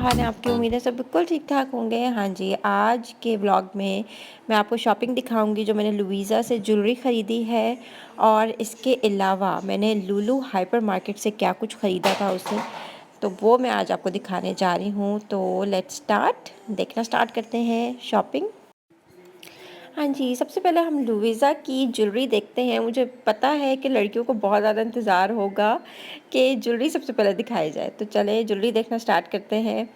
हाल हैं आपकी? उम्मीद है सब बिल्कुल ठीक-ठाक होंगे। हाँ जी, आज के व्लॉग में मैं आपको शॉपिंग दिखाऊँगी जो मैंने लुइज़ा से ज्वेलरी ख़रीदी है और इसके अलावा मैंने लुलु हाइपर मार्केट से क्या कुछ ख़रीदा था उससे, तो वो मैं आज आपको दिखाने जा रही हूँ। तो लेट्स स्टार्ट, देखना स्टार्ट करते हैं शॉपिंग। हाँ जी, सबसे पहले हम लुइज़ा की ज्वेलरी देखते हैं। मुझे पता है कि लड़कियों को बहुत ज़्यादा इंतज़ार होगा कि ज्वेलरी सबसे पहले दिखाई जाए। तो चलें ज्वेलरी देखना स्टार्ट करते हैं।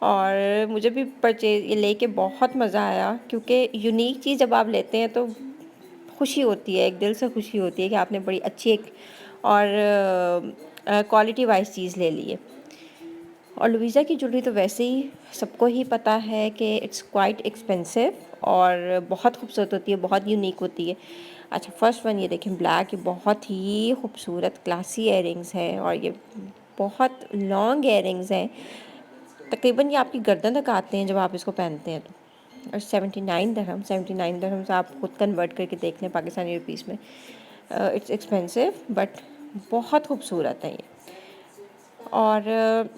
और मुझे भी ये लेके बहुत मज़ा आया, क्योंकि यूनिक चीज़ जब आप लेते हैं तो खुशी होती है, एक दिल से खुशी होती है कि आपने बड़ी अच्छी एक और क्वालिटी वाइज़ चीज़ ले ली है। और लुइज़ा की ज्वेलरी तो वैसे ही सबको ही पता है कि इट्स क्वाइट एक्सपेंसिव और बहुत खूबसूरत होती है, बहुत यूनिक होती है। अच्छा, फर्स्ट वन ये देखें, ब्लैक, ये बहुत ही खूबसूरत क्लासी इयररिंग्स हैं और ये बहुत लॉन्ग इयररिंग्स हैं। तकरीबन ये आपकी गर्दन तक आते हैं जब आप इसको पहनते हैं तो। और 79 दरहम से आप खुद कन्वर्ट करके देख लें पाकिस्तानी रुपीस में। इट्स एक्सपेंसिव बट बहुत खूबसूरत है ये। और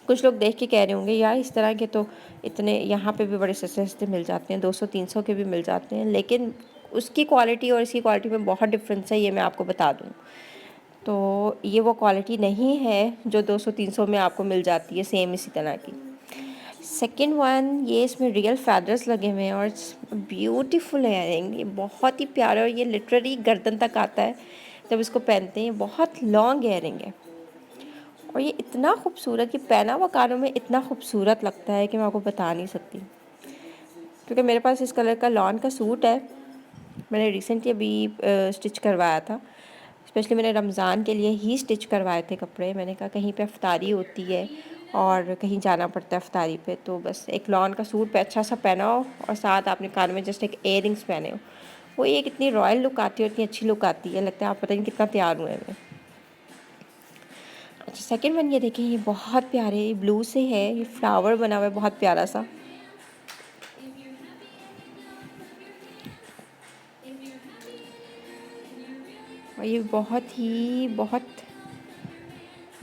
कुछ लोग देख के कह रहे होंगे यार इस तरह के तो इतने यहाँ पे भी बड़े सस्ते सस्ते मिल जाते हैं, 200-300 के भी मिल जाते हैं, लेकिन उसकी क्वालिटी और इसकी क्वालिटी में बहुत डिफरेंस है, ये मैं आपको बता दूँ। तो ये वो क्वालिटी नहीं है जो 200-300 में आपको मिल जाती है सेम इसी तरह की। सेकेंड वन, ये इसमें रियल फेदर्स लगे हुए हैं और ब्यूटीफुल इयररिंग, ये बहुत ही प्यारा और ये लिटरली गर्दन तक आता है जब इसको पहनते हैं। बहुत लॉन्ग इयररिंग है और ये इतना खूबसूरत, ये पहना हुआ कानों में इतना खूबसूरत लगता है कि मैं आपको बता नहीं सकती। क्योंकि मेरे पास इस कलर का लॉन का सूट है, मैंने रिसेंटली अभी स्टिच करवाया था। स्पेशली मैंने रमज़ान के लिए ही स्टिच करवाए थे कपड़े। मैंने कहा कहीं पे अफ्तारी होती है और कहीं जाना पड़ता है अफ्तारी पे, तो बस एक लॉन का सूट पे अच्छा सा पहना हो और साथ आपने कान में जस्ट एक इयररिंग्स पहने हो, वो एक इतनी रॉयल लुक आती है, इतनी अच्छी लुक आती है, लगता है आप पता नहीं कितना तैयार हुए हैं। अच्छा, सेकंड वन ये देखिए, ये बहुत प्यारे ब्लू से है, ये फ्लावर बना हुआ है बहुत प्यारा सा। और ये बहुत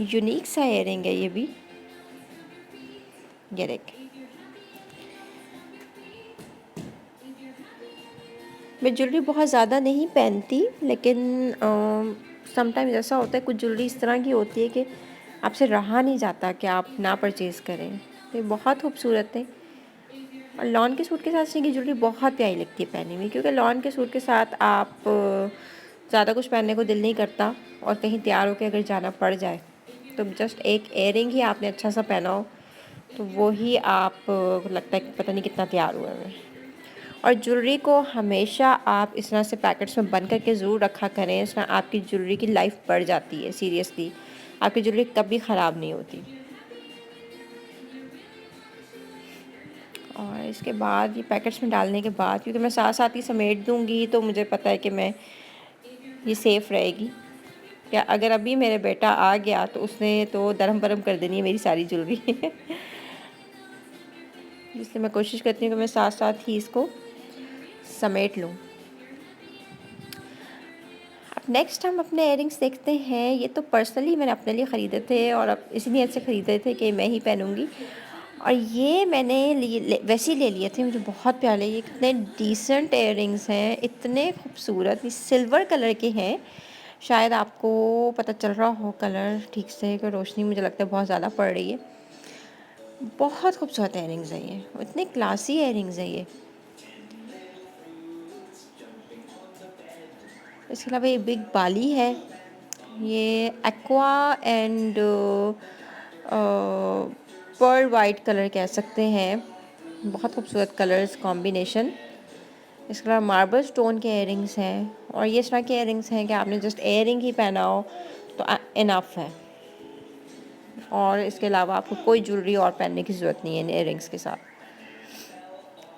यूनिक सा इयररिंग है ये भी। ये देख, मैं ज्वेलरी बहुत ज़्यादा नहीं पहनती, लेकिन समटाइम्स ऐसा होता है, कुछ ज्वेलरी इस तरह की होती है कि आपसे रहा नहीं जाता कि आप ना परचेज़ करें। तो ये बहुत खूबसूरत है और लॉन के सूट के साथ से ये ज्वेलरी बहुत प्यारी लगती है पहनने में, क्योंकि लॉन के सूट के साथ आप ज़्यादा कुछ पहनने को दिल नहीं करता और कहीं तैयार होकर अगर जाना पड़ जाए तो जस्ट एक इयररिंग ही आपने अच्छा सा पहना हो तो वो ही आप लगता है कि पता नहीं कितना तैयार हुआ है। और ज्वेलरी को हमेशा आप इस तरह से पैकेट्स में बंद करके ज़रूर रखा करें, इस तरह आपकी ज्वेलरी की लाइफ बढ़ जाती है। सीरियसली आपकी ज्वेलरी कभी ख़राब नहीं होती। और इसके बाद ये पैकेट्स में डालने के बाद, क्योंकि मैं साथ साथ ही समेट दूँगी तो मुझे पता है कि मैं ये सेफ़ रहेगी। या अगर अभी मेरे बेटा आ गया तो उसने तो दरहम बरहम कर देनी है मेरी सारी ज्वेलरी इसलिए मैं कोशिश करती हूँ कि मैं साथ साथ ही इसको समेट लूँ। अब नेक्स्ट हम अपने इयररिंग्स देखते हैं। ये तो पर्सनली मैंने अपने लिए ख़रीदे थे और अब इसी नीयत से ख़रीदे थे कि मैं ही पहनूँगी। और ये मैंने वैसे ही ले लिए थे, मुझे बहुत प्यारे, ये कितने डिसेंट इयररिंग्स हैं, इतने खूबसूरत। ये सिल्वर कलर के हैं, शायद आपको पता चल रहा हो कलर ठीक से, कि रोशनी मुझे लगता है बहुत ज़्यादा पड़ रही है। बहुत खूबसूरत इयररिंग्स हैं ये, इतने क्लासी इयररिंग्स हैं ये। इसके अलावा ये बिग बाली है, ये aqua and pearl white colour कह सकते हैं, बहुत खूबसूरत कलर्स कॉम्बिनेशन। इसके अलावा मार्बल स्टोन के इयररिंग्स हैं और ये इस तरह के इयररिंग्स हैं कि आपने जस्ट इयररिंग ही पहना हो तो इनफ है, और इसके अलावा आपको कोई ज्वेलरी और पहनने की ज़रूरत नहीं है इन इयररिंग्स के साथ।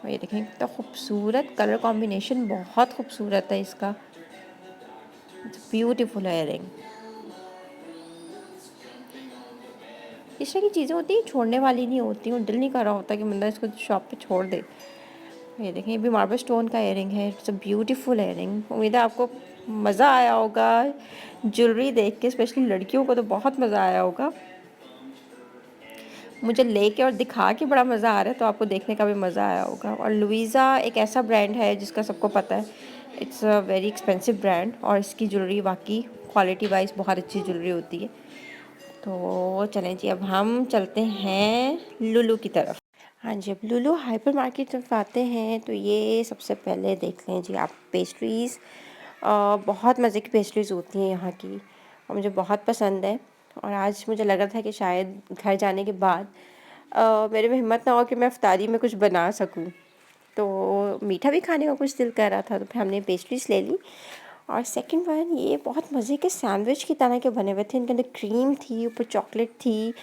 और ये देखें कितना खूबसूरत कलर कॉम्बिनेशन, बहुत खूबसूरत है इसका। Beautiful earring. इस तरह की चीज़ें होती हैं छोड़ने वाली नहीं होती, और दिल नहीं कर रहा होता कि बंदा इसको शॉप पे छोड़ दे। ये देखें, ये भी मार्बल स्टोन का इयररिंग है, इट्स अ ब्यूटीफुल इयररिंग। उम्मीद है आपको मज़ा आया होगा ज्वेलरी देख के, स्पेशली लड़कियों को तो बहुत मज़ा आया होगा। मुझे लेके और दिखा के बड़ा मज़ा आ रहा है, तो आपको देखने का भी मज़ा आया होगा। और लुइज़ा एक ऐसा ब्रांड है जिसका सबको पता है, it's a very expensive brand, और इसकी ज्वेलरी वाकई क्वालिटी वाइज बहुत अच्छी ज्वेलरी होती है। तो चलें जी, अब हम चलते हैं लुलु की तरफ। हाँ जी, अब लुलु हाइपर मार्केट तरफ आते हैं तो ये सबसे पहले देख लें जी आप पेस्ट्रीज़। बहुत मज़े की पेस्ट्रीज़ होती हैं यहाँ की, और मुझे बहुत पसंद है। और आज मुझे लग रहा था कि शायद घर जाने के बाद मेरे में हिम्मत ना हो कि मैं इफ्तारी में कुछ बना सकूं, तो मीठा भी खाने का कुछ दिल कर रहा था, तो फिर हमने पेस्ट्रीज़ ले ली। और सेकंड वन, ये बहुत मज़े के सैंडविच की तरह के बने हुए थे। इनके अंदर क्रीम थी, ऊपर चॉकलेट थी,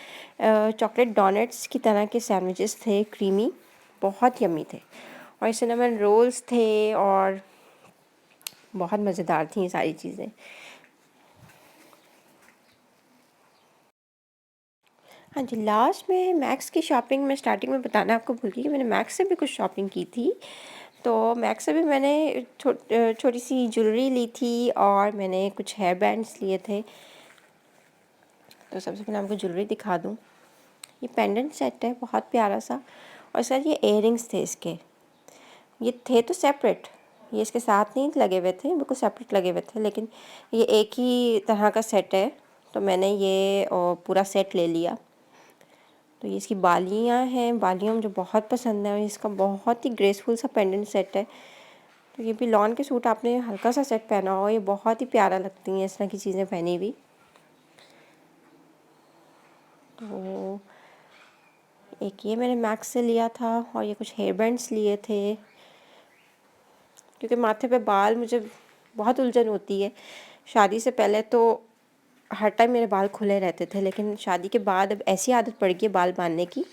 चॉकलेट डोनट्स की तरह के सैंडविचेस थे, क्रीमी, बहुत यम्मी थे। और सिनेमन रोल्स थे, और बहुत मज़ेदार थी ये सारी चीज़ें। हाँ जी, लास्ट में मैक्स की शॉपिंग में स्टार्टिंग में बताना आपको भूल गई कि मैंने मैक्स से भी कुछ शॉपिंग की थी। तो मैक्स से भी मैंने छोटी सी ज्वेलरी ली थी, और मैंने कुछ हेयर बैंड्स लिए थे। तो सबसे पहले आपको ज्वेलरी दिखा दूँ। ये पेंडेंट सेट है, बहुत प्यारा सा। और सर ये इयररिंग्स थे इसके, ये थे तो सेपरेट, ये इसके साथ नहीं लगे हुए थे, बिल्कुल सेपरेट लगे हुए थे, लेकिन ये एक ही तरह का सेट है, तो मैंने ये पूरा सेट ले लिया। तो ये इसकी बालियाँ हैं, बालियाँ मुझे बहुत पसंद है, और इसका बहुत ही ग्रेसफुल सा पेंडेंट सेट है। तो ये भी लॉन के सूट आपने हल्का सा सेट पहना हो, ये बहुत ही प्यारा लगती हैं इस तरह की चीज़ें पहनी हुई। तो एक ये मैंने मैक्स से लिया था, और ये कुछ हेयर बैंड्स लिए थे, क्योंकि माथे पे बाल मुझे बहुत उलझन होती है। शादी से पहले तो हर टाइम मेरे बाल खुले रहते थे, लेकिन शादी के बाद अब ऐसी आदत पड़ गई है बाल बांधने की